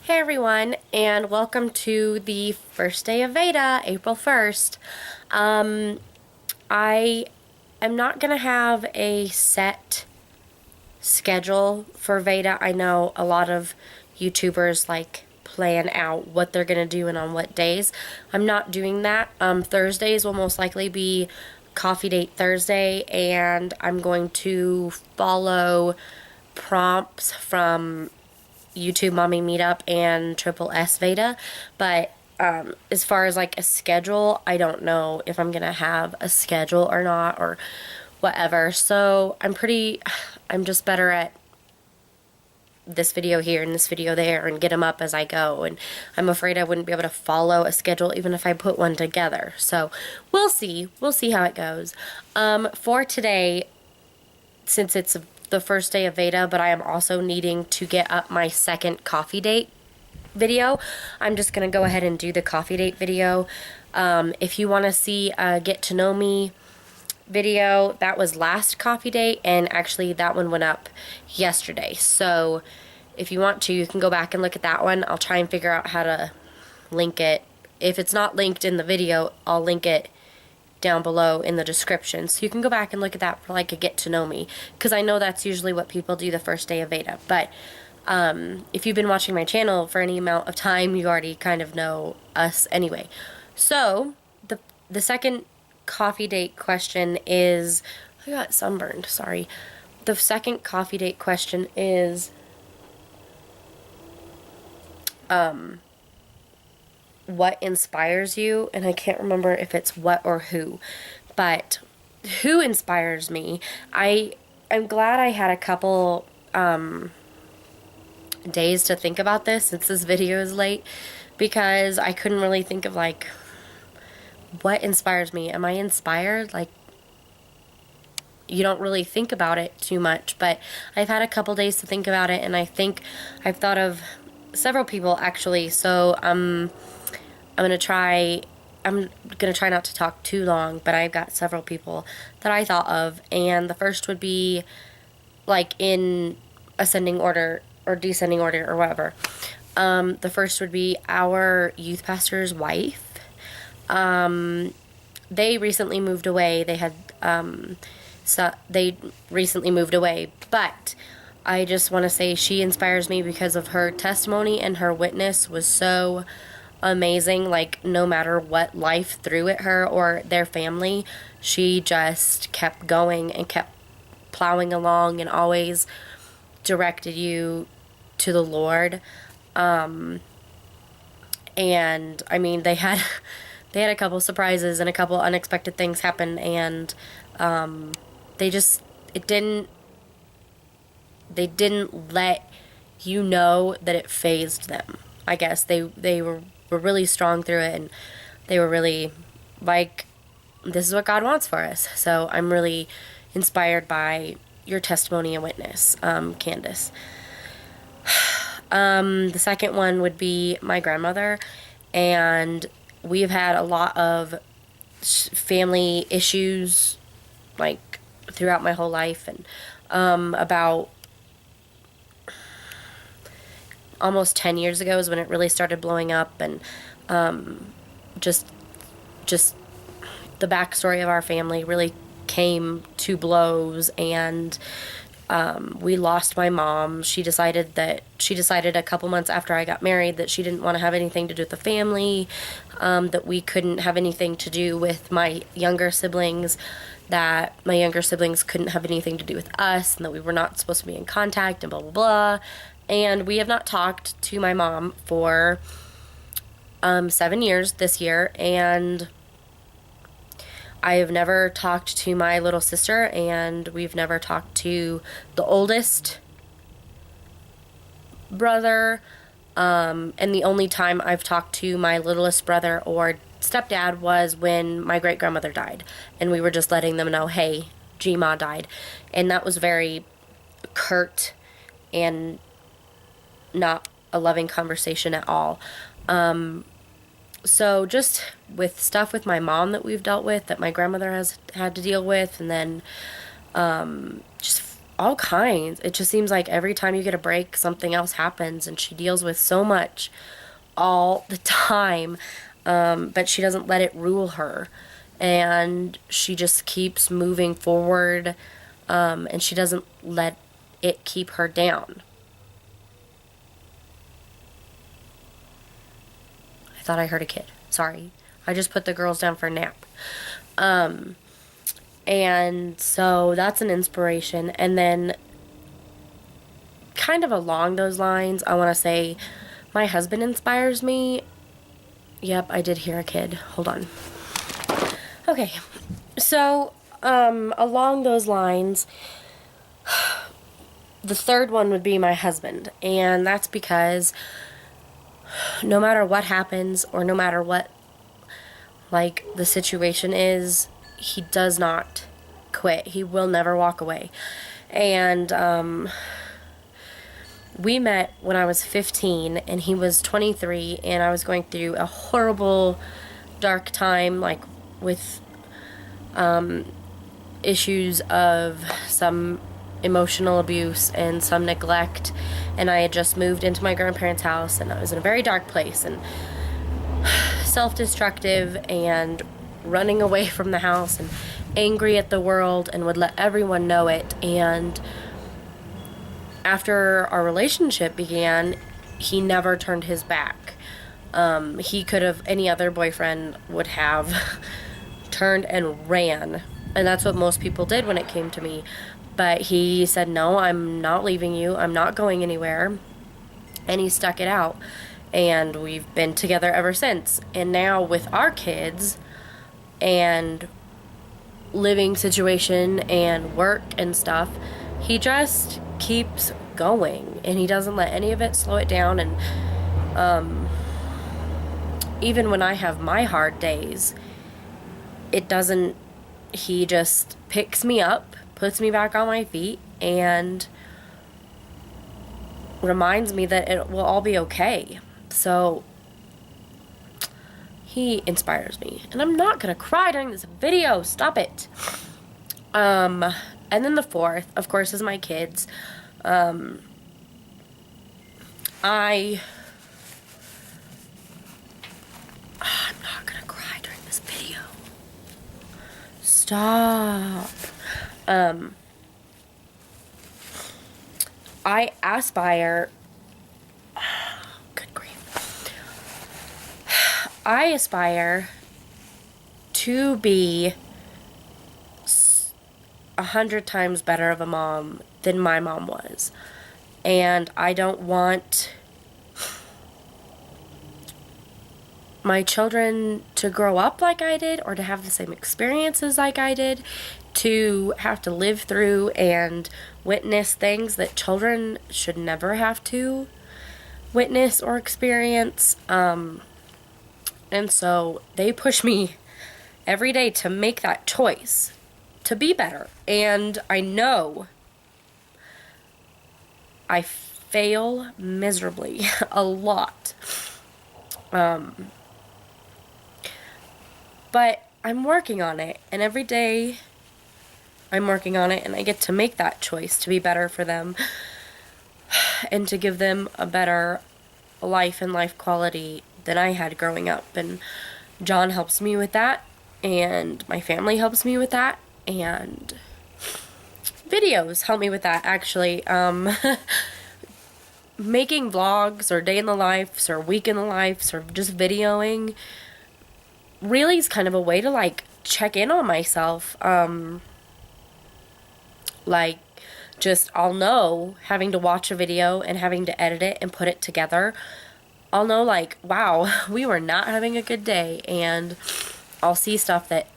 Hey everyone, and welcome to the first day of VEDA, April 1st. I am not going to have a set schedule for VEDA. I know a lot of YouTubers plan out what they're going to do and on what days. I'm not doing that. Thursdays will most likely be Coffee Date Thursday, and I'm going to follow prompts from YouTube Mommy Meetup and Triple S VEDA, but as far as a schedule, I don't know if I'm gonna have a schedule or not or whatever. So I'm just better at this video here and this video there and get them up as I go, and I'm afraid I wouldn't be able to follow a schedule even if I put one together. So we'll see how it goes. For today, since it's the first day of VEDA, but I am also needing to get up my second coffee date video, I'm just going to go ahead and do the coffee date video. If you want to see a get to know me video, that was last coffee date, and actually that one went up yesterday. So if you want to, you can go back and look at that one. I'll try and figure out how to link it. If it's not linked in the video, I'll link it down below in the description, so you can go back and look at that for a get to know me, because I know that's usually what people do the first day of VEDA. But if you've been watching my channel for any amount of time, you already kind of know us anyway. So the second coffee date question is, I got sunburned, sorry. The second coffee date question is what inspires you, and I can't remember if it's what or who, but who inspires me. I'm glad I had a couple days to think about this since this video is late, because I couldn't really think of what inspires me. Am I inspired? You don't really think about it too much, but I've had a couple days to think about it, and I think I've thought of several people actually. So I'm gonna try not to talk too long, but I've got several people that I thought of, and the first would be in ascending order or descending order or whatever. The first would be our youth pastor's wife. They recently moved away. They recently moved away, but I just want to say she inspires me because of her testimony, and her witness was so amazing. No matter what life threw at her or their family, she just kept going and kept plowing along and always directed you to the Lord. And I mean, they had a couple surprises and a couple unexpected things happen, and they didn't let you know that it fazed them. I guess they were really strong through it, and they were really this is what God wants for us. So I'm really inspired by your testimony and witness, Candace. The second one would be my grandmother, and we've had a lot of family issues throughout my whole life, and about almost 10 years ago is when it really started blowing up, and just the backstory of our family really came to blows, and we lost my mom. She decided a couple months after I got married that she didn't want to have anything to do with the family, that we couldn't have anything to do with my younger siblings, that my younger siblings couldn't have anything to do with us, and that we were not supposed to be in contact, and blah blah blah. And we have not talked to my mom for 7 years this year, and I have never talked to my little sister, and we've never talked to the oldest brother, and the only time I've talked to my littlest brother or stepdad was when my great-grandmother died, and we were just letting them know, hey, G-Ma died, and that was very curt and not a loving conversation at all. So just with stuff with my mom that we've dealt with, that my grandmother has had to deal with, and then just all kinds. It just seems like every time you get a break, something else happens, and she deals with so much all the time, but she doesn't let it rule her, and she just keeps moving forward, and she doesn't let it keep her down. I thought I heard a kid. Sorry. I just put the girls down for a nap. And so that's an inspiration. And then kind of along those lines, I want to say my husband inspires me. Yep, I did hear a kid. Hold on. Okay. So, along those lines, the third one would be my husband. And that's because no matter what happens, or no matter what, like, the situation is, he does not quit. He will never walk away. And we met when I was 15 and he was 23, and I was going through a horrible dark time, like with issues of some emotional abuse and some neglect, and I had just moved into my grandparents' house, and I was in a very dark place and self-destructive and running away from the house and angry at the world, and would let everyone know it. And after our relationship began, he never turned his back. He could have, any other boyfriend would have turned and ran, and that's what most people did when it came to me. But he said, no, I'm not leaving you, I'm not going anywhere, and he stuck it out. And we've been together ever since. And now with our kids and living situation and work and stuff, he just keeps going, and he doesn't let any of it slow it down. And even when I have my hard days, it doesn't, he just picks me up, puts me back on my feet, and reminds me that it will all be okay. So he inspires me, and I'm not gonna cry during this video. Stop it. And then the fourth, of course, is my kids. I'm not gonna cry during this video. Stop. I aspire. Good grief. I aspire to be 100 times better of a mom than my mom was. And I don't want my children to grow up like I did, or to have the same experiences like I did, to have to live through and witness things that children should never have to witness or experience. And so they push me every day to make that choice, to be better. And I know I fail miserably a lot. But I'm working on it, and every day I'm working on it, and I get to make that choice to be better for them and to give them a better life and life quality than I had growing up. And John helps me with that, and my family helps me with that, and videos help me with that, actually. Making vlogs or day in the lives or week in the lives or just videoing really is kind of a way to, like, check in on myself. Like, just, I'll know, having to watch a video and having to edit it and put it together, I'll know, like, wow, we were not having a good day, and I'll see stuff that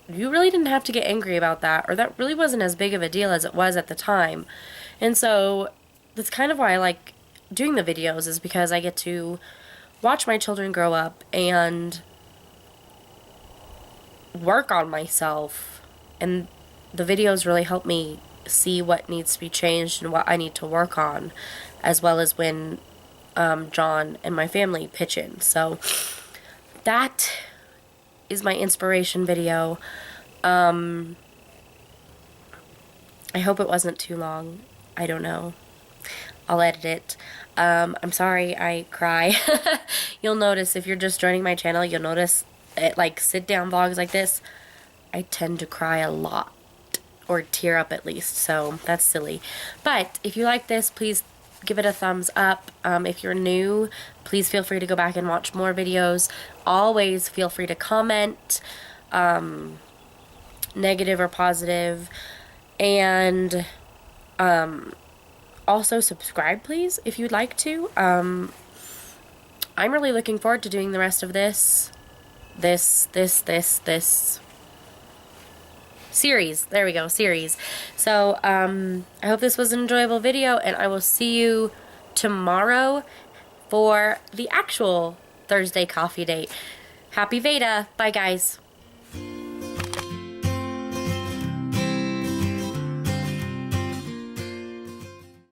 you really didn't have to get angry about that, or that really wasn't as big of a deal as it was at the time. And so that's kind of why I like doing the videos, is because I get to watch my children grow up and work on myself, and the videos really help me see what needs to be changed and what I need to work on, as well as when John and my family pitch in. So that is my inspiration video. I hope it wasn't too long. I don't know. I'll edit it. I'm sorry I cry. You'll notice if you're just joining my channel, you'll notice it, like sit down vlogs like this, I tend to cry a lot, or tear up at least, so that's silly. But if you like this, please give it a thumbs up. If you're new, please feel free to go back and watch more videos. Always feel free to comment, negative or positive, and also subscribe please if you'd like to. I'm really looking forward to doing the rest of this series. There we go, series. So I hope this was an enjoyable video, and I will see you tomorrow for the actual Thursday coffee date. Happy VEDA. Bye guys.